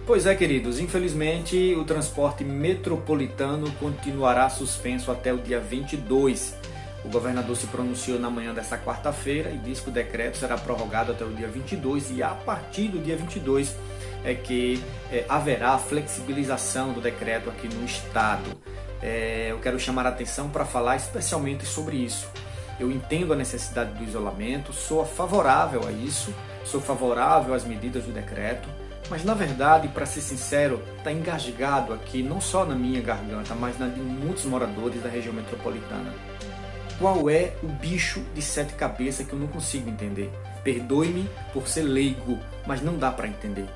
Pois é, queridos, infelizmente o transporte metropolitano continuará suspenso até o dia 22. O governador se pronunciou na manhã desta quarta-feira e disse que o decreto será prorrogado até o dia 22 e a partir do dia 22 é que haverá a flexibilização do decreto aqui no estado. Eu quero chamar a atenção para falar especialmente sobre isso. Eu entendo a necessidade do isolamento, sou favorável a isso, sou favorável às medidas do decreto, mas na verdade, para ser sincero, está engasgado aqui não só na minha garganta, mas na de muitos moradores da região metropolitana. Qual é o bicho de 7 cabeças que eu não consigo entender? Perdoe-me por ser leigo, mas não dá para entender.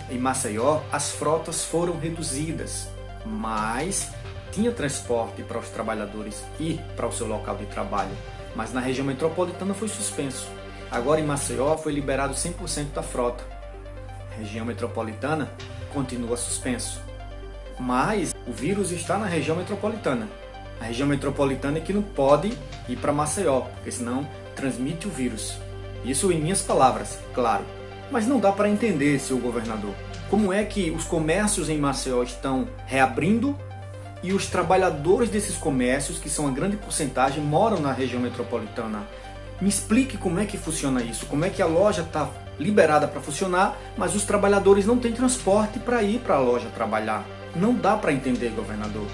Em Maceió, as frotas foram reduzidas, mas tinha transporte para os trabalhadores ir para o seu local de trabalho. Mas na região metropolitana foi suspenso. Agora em Maceió foi liberado 100% da frota. A região metropolitana continua suspenso. Mas o vírus está na região metropolitana. A região metropolitana é que não pode ir para Maceió, porque senão transmite o vírus. Isso em minhas palavras, claro. Mas não dá para entender, seu governador, como é que os comércios em Maceió estão reabrindo e os trabalhadores desses comércios, que são a grande porcentagem, moram na região metropolitana. Me explique como é que funciona isso, como é que a loja está liberada para funcionar, mas os trabalhadores não têm transporte para ir para a loja trabalhar. Não dá para entender, governador.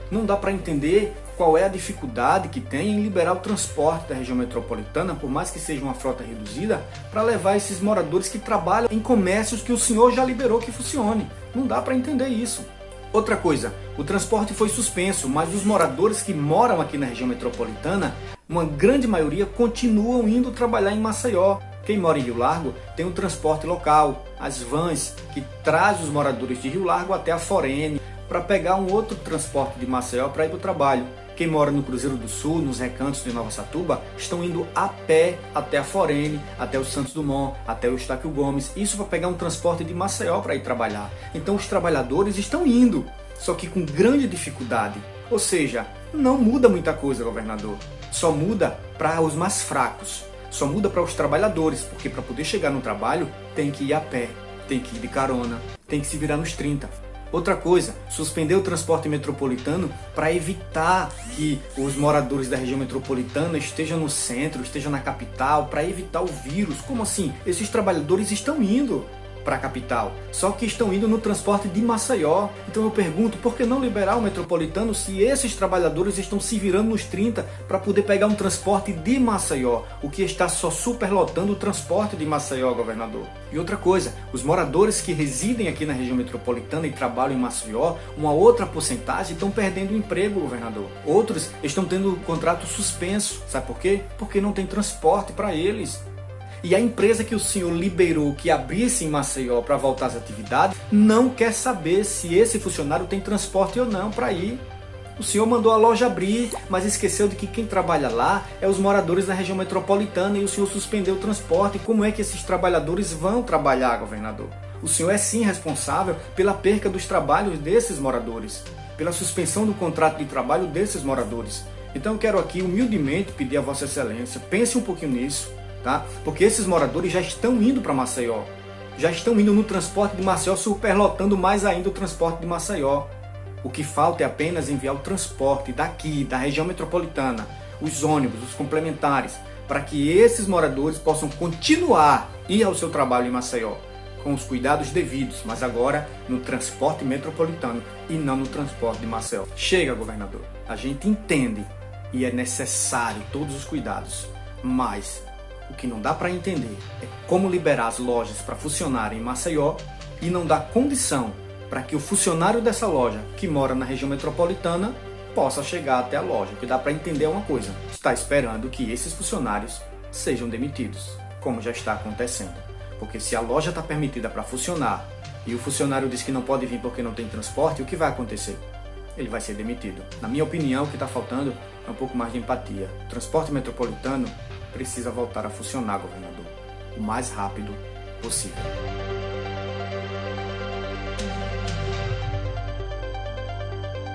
Não dá para entender qual é a dificuldade que tem em liberar o transporte da região metropolitana, por mais que seja uma frota reduzida, para levar esses moradores que trabalham em comércios que o senhor já liberou que funcione. Não dá para entender isso. Outra coisa, o transporte foi suspenso, mas os moradores que moram aqui na região metropolitana, uma grande maioria continuam indo trabalhar em Maceió. Quem mora em Rio Largo tem um transporte local, as vans, que traz os moradores de Rio Largo até a Forene, para pegar um outro transporte de Maceió para ir para o trabalho. Quem mora no Cruzeiro do Sul, nos recantos de Nova Satuba, estão indo a pé até a Forene, até o Santos Dumont, até o Estáquio Gomes. Isso para pegar um transporte de Maceió para ir trabalhar. Então os trabalhadores estão indo, só que com grande dificuldade. Ou seja, não muda muita coisa, governador. Só muda para os mais fracos. Só muda para os trabalhadores, porque para poder chegar no trabalho tem que ir a pé, tem que ir de carona, tem que se virar nos 30. Outra coisa, suspender o transporte metropolitano para evitar que os moradores da região metropolitana estejam no centro, estejam na capital, para evitar o vírus. Como assim? Esses trabalhadores estão indo para a capital, só que estão indo no transporte de Maceió. Então eu pergunto, por que não liberar o metropolitano se esses trabalhadores estão se virando nos 30 para poder pegar um transporte de Maceió, o que está só superlotando o transporte de Maceió, governador? E outra coisa, os moradores que residem aqui na região metropolitana e trabalham em Maceió, uma outra porcentagem estão perdendo o emprego, governador. Outros estão tendo o contrato suspenso. Sabe por quê? Porque não tem transporte para eles. E a empresa que o senhor liberou que abrisse em Maceió para voltar às atividades não quer saber se esse funcionário tem transporte ou não para ir. O senhor mandou a loja abrir, mas esqueceu de que quem trabalha lá é os moradores da região metropolitana e o senhor suspendeu o transporte. Como é que esses trabalhadores vão trabalhar, governador? O senhor é sim responsável pela perca dos trabalhos desses moradores, pela suspensão do contrato de trabalho desses moradores. Então eu quero aqui humildemente pedir a Vossa Excelência, pense um pouquinho nisso. Tá? Porque esses moradores já estão indo para Maceió, já estão indo no transporte de Maceió, superlotando mais ainda o transporte de Maceió. O que falta é apenas enviar o transporte daqui, da região metropolitana, os ônibus, os complementares, para que esses moradores possam continuar a ir ao seu trabalho em Maceió, com os cuidados devidos, mas agora no transporte metropolitano e não no transporte de Maceió. Chega, governador, a gente entende e é necessário todos os cuidados, mas o que não dá para entender é como liberar as lojas para funcionarem em Maceió e não dar condição para que o funcionário dessa loja, que mora na região metropolitana, possa chegar até a loja. O que dá para entender é uma coisa: está esperando que esses funcionários sejam demitidos, como já está acontecendo. Porque se a loja está permitida para funcionar e o funcionário diz que não pode vir porque não tem transporte, o que vai acontecer? Ele vai ser demitido. Na minha opinião, o que está faltando é um pouco mais de empatia. O transporte metropolitano precisa voltar a funcionar, governador, o mais rápido possível.